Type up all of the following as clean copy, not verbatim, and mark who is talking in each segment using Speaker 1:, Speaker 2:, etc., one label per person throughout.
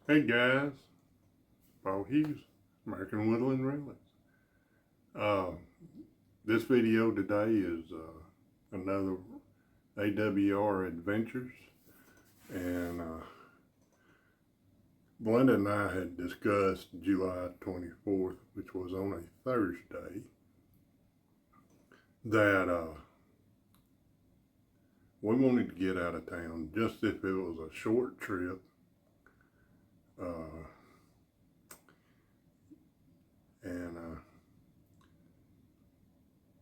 Speaker 1: Hey guys, Paul Hughes, American Woodland Relics. Uh, this video today is another AWR Adventures, and Belinda and I had discussed July 24th, which was on a Thursday, that we wanted to get out of town, just if it was a short trip. Uh, and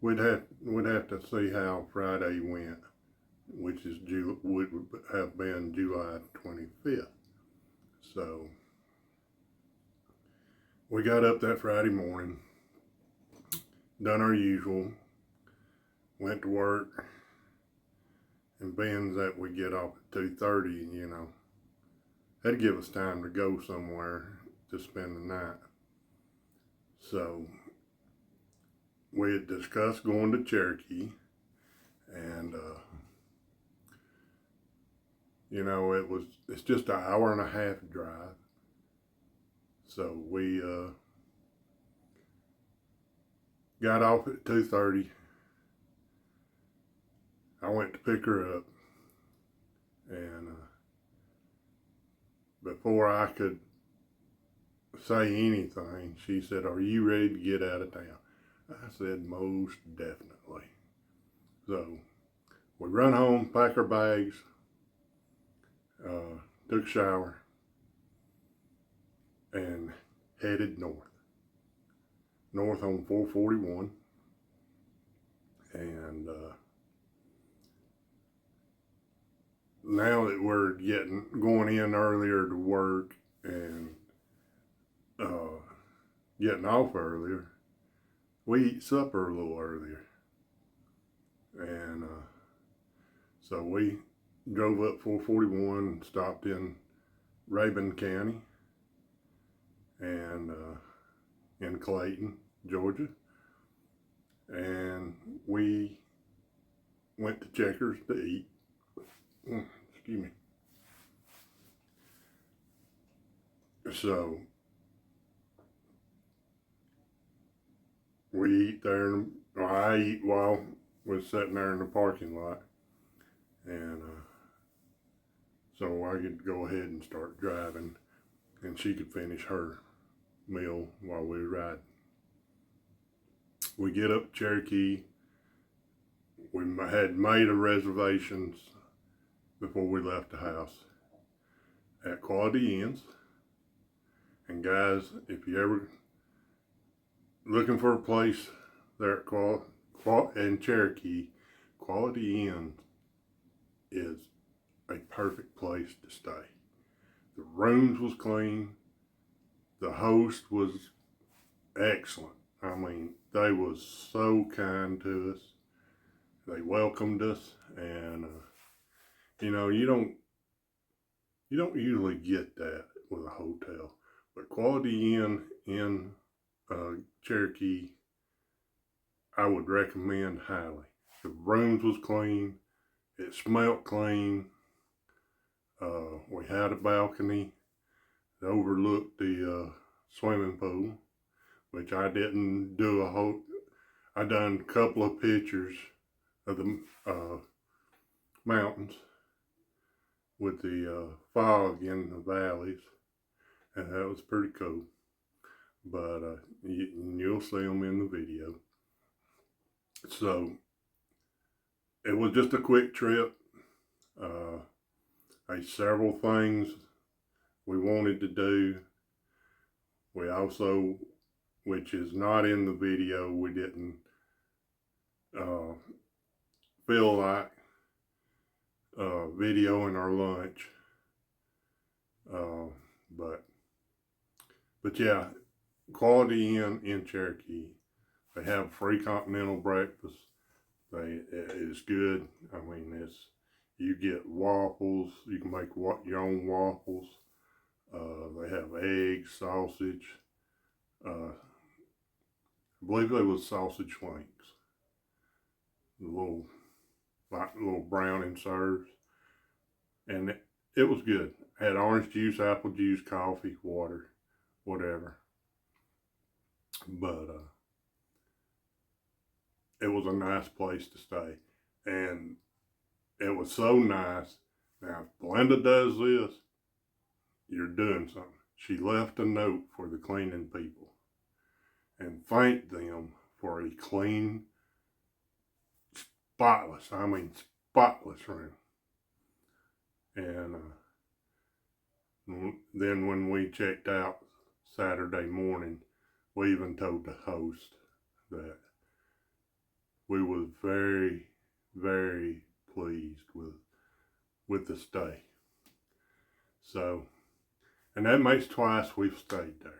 Speaker 1: we'd have to see how Friday went, which would have been July 25th. So we got up that Friday morning, done our usual, went to work, and being that we get off at 2:30, that'd give us time to go somewhere to spend the night. So we had discussed going to Cherokee, and it's just an hour and a half drive. So we got off at 2:30. I went to pick her up, and before I could say anything, she said, "Are you ready to get out of town?" I said, "Most definitely." So we run home, pack our bags, took a shower, and headed north on 441. And now that we're going in earlier to work and getting off earlier, we eat supper a little earlier. And so we drove up 441 and stopped in Rabun County and in Clayton, Georgia. And we went to Checkers to eat. Excuse me. So we eat there, I eat while we're sitting there in the parking lot. And so I could go ahead and start driving, and she could finish her meal while we were riding. We get up to Cherokee. We had made a reservations before we left the house at Quality Inns. And guys, if you ever looking for a place there at in Cherokee, Quality Inn is a perfect place to stay. The rooms was clean. The host was excellent. I mean, they was so kind to us. They welcomed us, and you don't usually get that with a hotel, but Quality Inn in Cherokee, I would recommend highly. The rooms was clean. It smelled clean. We had a balcony that overlooked the swimming pool, which I didn't do I done a couple of pictures of the mountains with the fog in the valleys, and that was pretty cool. But you'll see them in the video. So it was just a quick trip. Several things we wanted to do. We also, which is not in the video, we didn't feel like videoing our lunch. But yeah, Quality Inn in Cherokee. They have free continental breakfast. It's good. I mean, you get waffles. You can make your own waffles. They have eggs, sausage. I believe they was sausage links. Little brown and serves. And it was good. Had orange juice, apple juice, coffee, water, whatever. But it was a nice place to stay. And it was so nice. Now, if Belinda does this, you're doing something. She left a note for the cleaning people and thanked them for a clean, spotless room. And then when we checked out Saturday morning, we even told the host that we was very, very pleased with the stay. So, and that makes twice we've stayed there.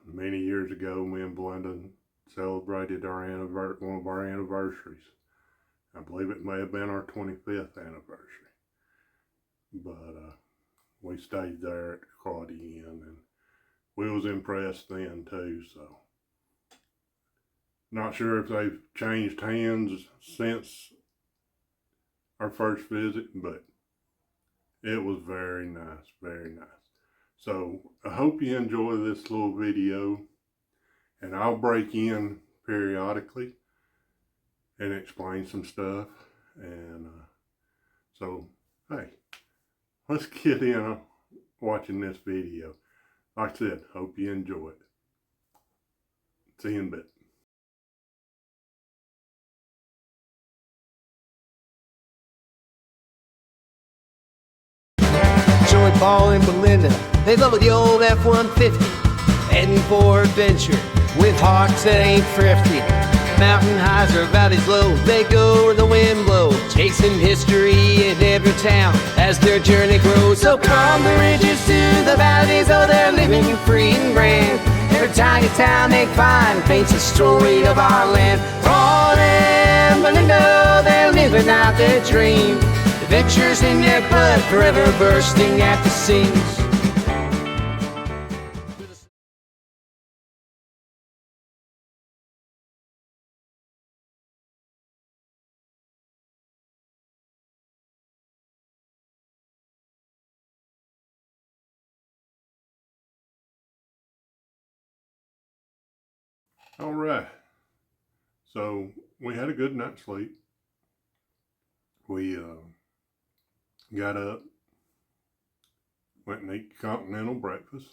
Speaker 1: Many years ago, me and Belinda celebrated one of our anniversaries. I believe it may have been our 25th anniversary. But we stayed there at the Quality Inn, and we was impressed then too. So, not sure if they've changed hands since our first visit, but it was very nice, very nice. So I hope you enjoy this little video, and I'll break in periodically and explain some stuff. And so, hey, let's get in watching this video. Like I said, hope you enjoy it. See you in a bit.
Speaker 2: Joey, Paul, and Belinda, they love the old F-150, heading for adventure with hearts that ain't thrifty. Mountain highs or valleys low, they go where the wind blows, chasing history in every town as their journey grows. So from the ridges to the valleys, oh, they're living free and grand. Every tiny town they find paints a story of our land. Paul and Belinda, they're living out their dream. Adventures in their blood, forever bursting at the seams.
Speaker 1: All right. So we had a good night's sleep. We got up, went and ate continental breakfast,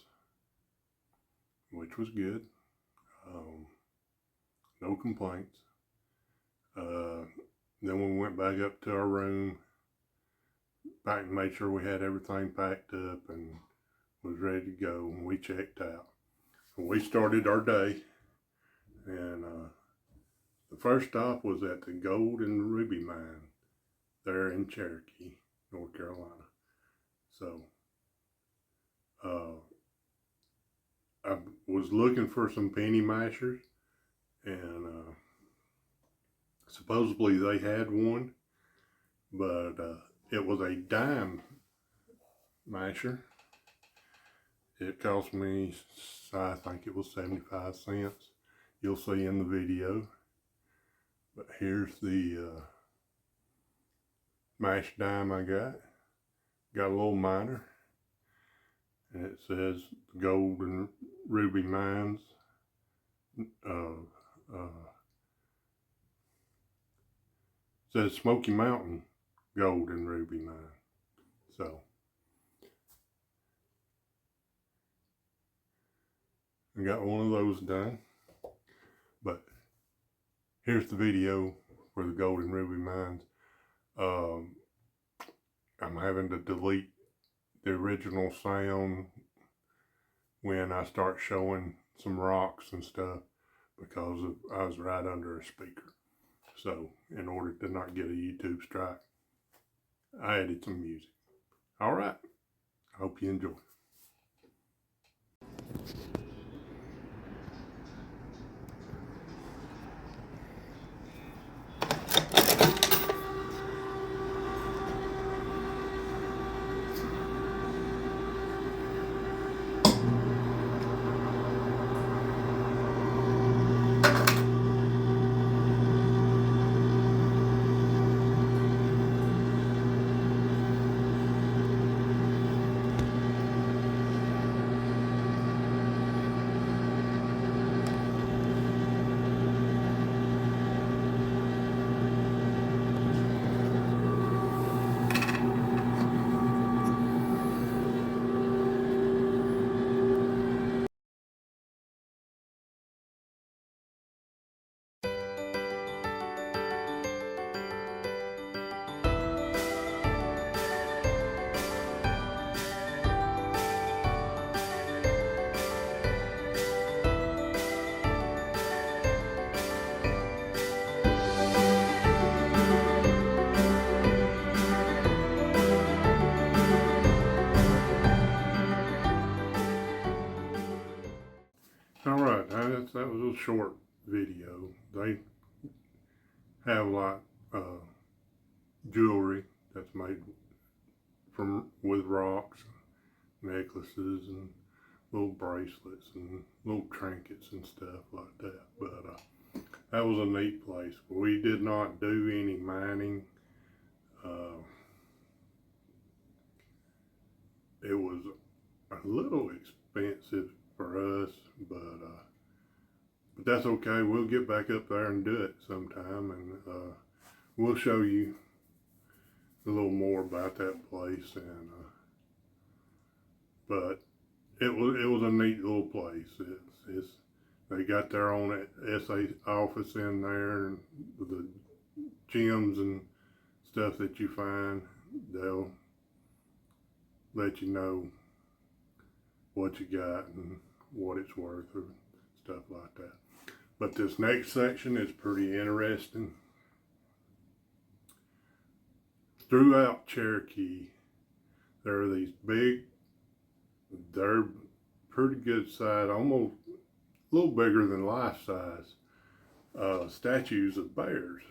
Speaker 1: which was good. No complaints. Then we went back up to our room, back and made sure we had everything packed up and was ready to go, and we checked out. And we started our day, and the first stop was at the Gold and Ruby Mine there in Cherokee, North Carolina. So I was looking for some penny mashers, and supposedly they had one, but it was a dime masher. It cost me, I think it was 75 cents. You'll see in the video. But here's the mashed dime I got. Got a little miner, and it says Gold and Ruby Mines. Says Smoky Mountain Gold and Ruby Mine. So I got one of those done. But here's the video for the Gold and Ruby Mines. I'm having to delete the original sound when I start showing some rocks and stuff, because I was right under a speaker. So in order to not get a YouTube strike, I added some music. All right, I hope you enjoy. All right, that was a short video. They have like jewelry that's made with rocks, necklaces, and little bracelets and little trinkets and stuff like that. But that was a neat place. We did not do any mining. It was a little expensive for us, but that's okay. We'll get back up there and do it sometime, and we'll show you a little more about that place. And but it was a neat little place. They got their own SA office in there, and the gems and stuff that you find, they'll let you know what you got and what it's worth or stuff like that. But this next section is pretty interesting. Throughout Cherokee, there are these big, they're pretty good size, almost a little bigger than life size, statues of bears.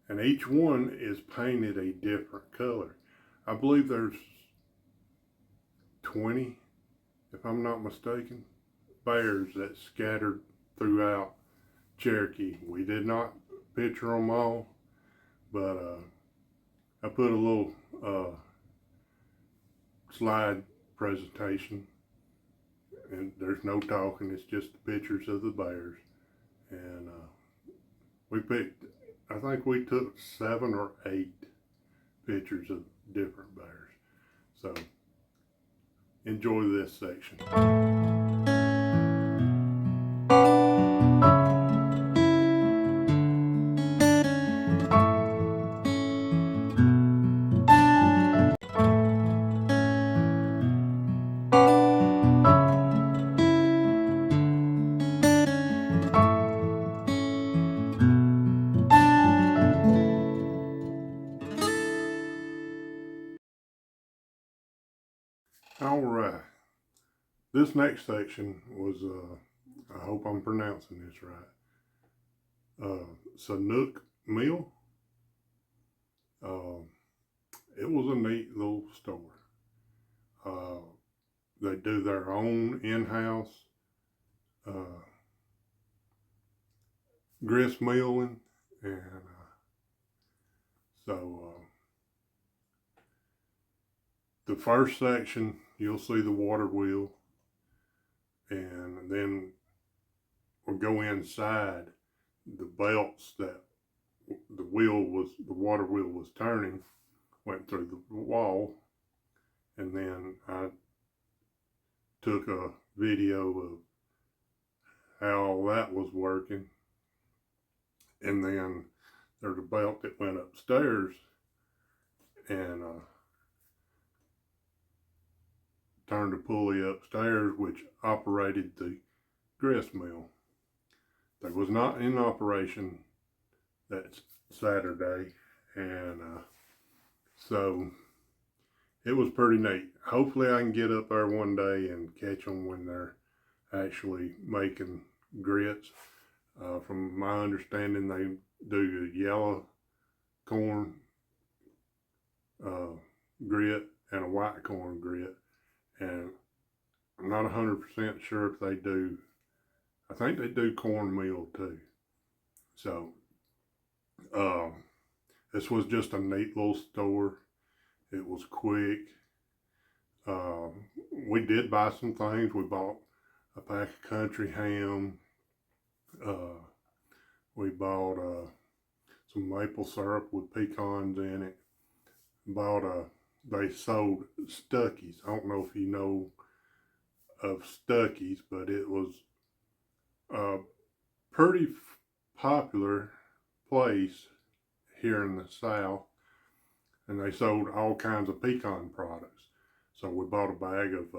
Speaker 1: And each one is painted a different color. I believe there's 20, if I'm not mistaken, bears that scattered throughout Cherokee. We did not picture them all, but I put a little slide presentation, and there's no talking, it's just the pictures of the bears. And we picked, I think we took 7 or 8 pictures of different bears. So enjoy this section. All right, this next section was, I hope I'm pronouncing this right, Sanook Mill. It was a neat little store. They do their own in-house grist milling, and so the first section, you'll see the water wheel, and then we'll go inside the belts that the water wheel was turning, went through the wall, and then I took a video of how all that was working. And then there's a belt that went upstairs and turned a pulley upstairs, which operated the grist mill. That was not in operation that Saturday, and so it was pretty neat. Hopefully I can get up there one day and catch them when they're actually making grits. From my understanding, they do yellow corn grit and a white corn grit, and I'm not 100% sure if they do. I think they do cornmeal too. So this was just a neat little store. It was quick. We did buy some things. We bought a pack of country ham. We bought some maple syrup with pecans in it. They sold Stuckies. I don't know if you know of Stuckies, but it was a pretty popular place here in the South, and they sold all kinds of pecan products. So we bought a bag of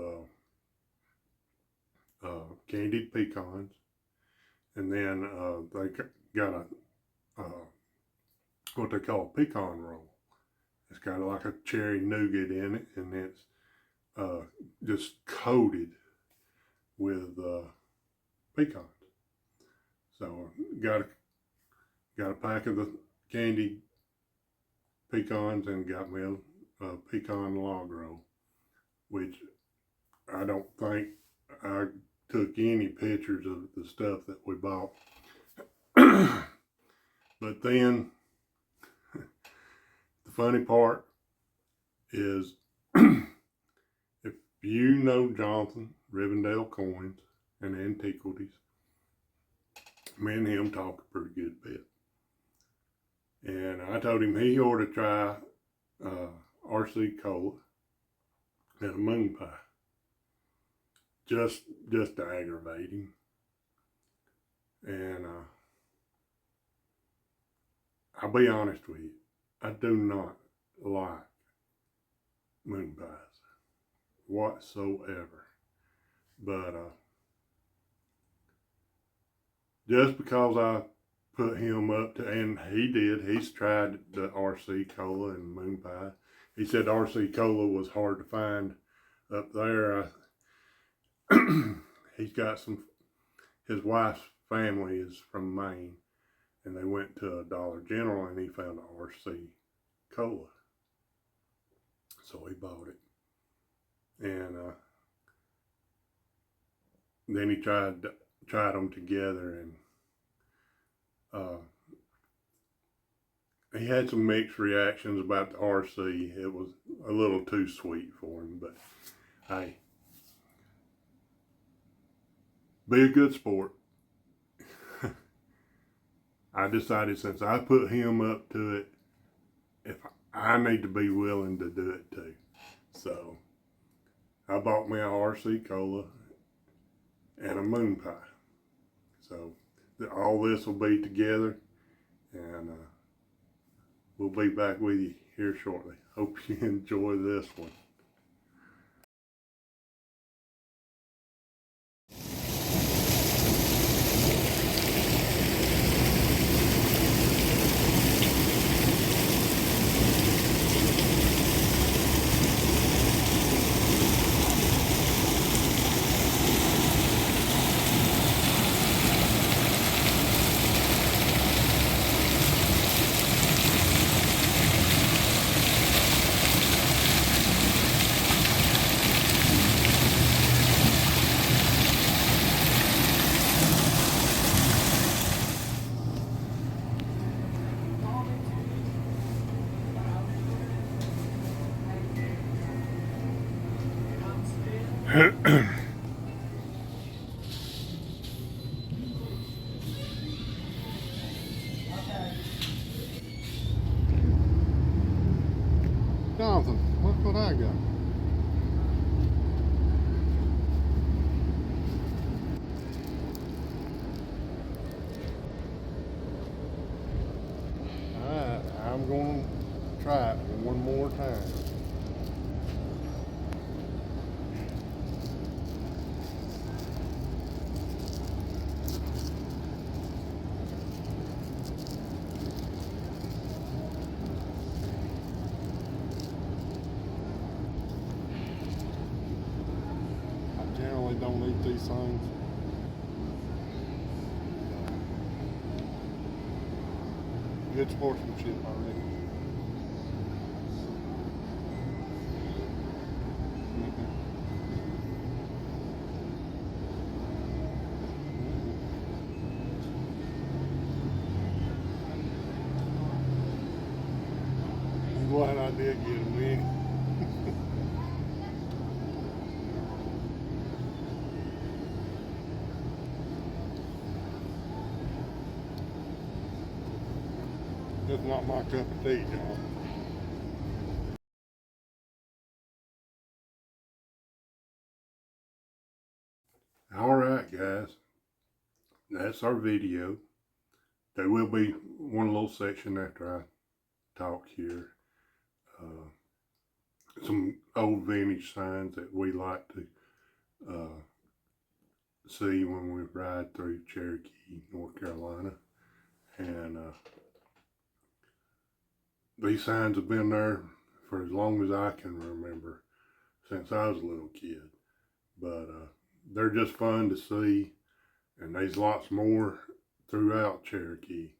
Speaker 1: candied pecans, and then they got what they call a pecan roll. It's got like a cherry nougat in it, and it's just coated with pecans. So got a pack of the candied pecans and got me a pecan log roll, which I don't think I took any pictures of the stuff that we bought. But then the funny part is if you know Jonathan, Rivendell Coins and Antiquities, me and him talk a pretty good bit. And I told him he ought to try RC Cola and a moon pie. Just to aggravate him. And I'll be honest with you, I do not like moon pies whatsoever. But just because I put him up to, and he's tried the RC Cola and moon pie. He said RC Cola was hard to find up there. He's got his wife's family is from Maine, and they went to a Dollar General and he found a RC Cola. So he bought it. And then he tried them together, and he had some mixed reactions about the RC. It was a little too sweet for him, but hey, be a good sport. I decided since I put him up to it, if I need to be willing to do it too. So I bought me a RC Cola and a moon pie. So all this will be together, and we'll be back with you here shortly. Hope you enjoy this one. Jonathan, look what I got. Alright, I'm going to try it one more time. Don't eat these things. Good sportsmanship already. I'm glad I did get them in. It's not my cup of tea, John. Alright guys, that's our video. There will be one little section after I talk here. Some old vintage signs that we like to see when we ride through Cherokee, North Carolina. And these signs have been there for as long as I can remember, since I was a little kid. But they're just fun to see, and there's lots more throughout Cherokee,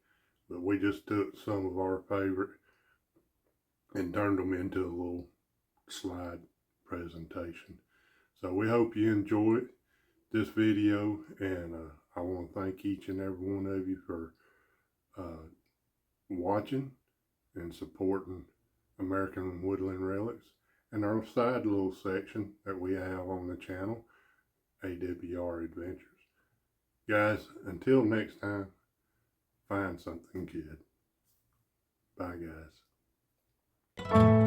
Speaker 1: but we just took some of our favorite and turned them into a little slide presentation. So we hope you enjoyed this video, and I want to thank each and every one of you for watching and supporting American Woodland Relics and our side little section that we have on the channel, AWR Adventures. Guys, until next time, find something good. Bye, guys.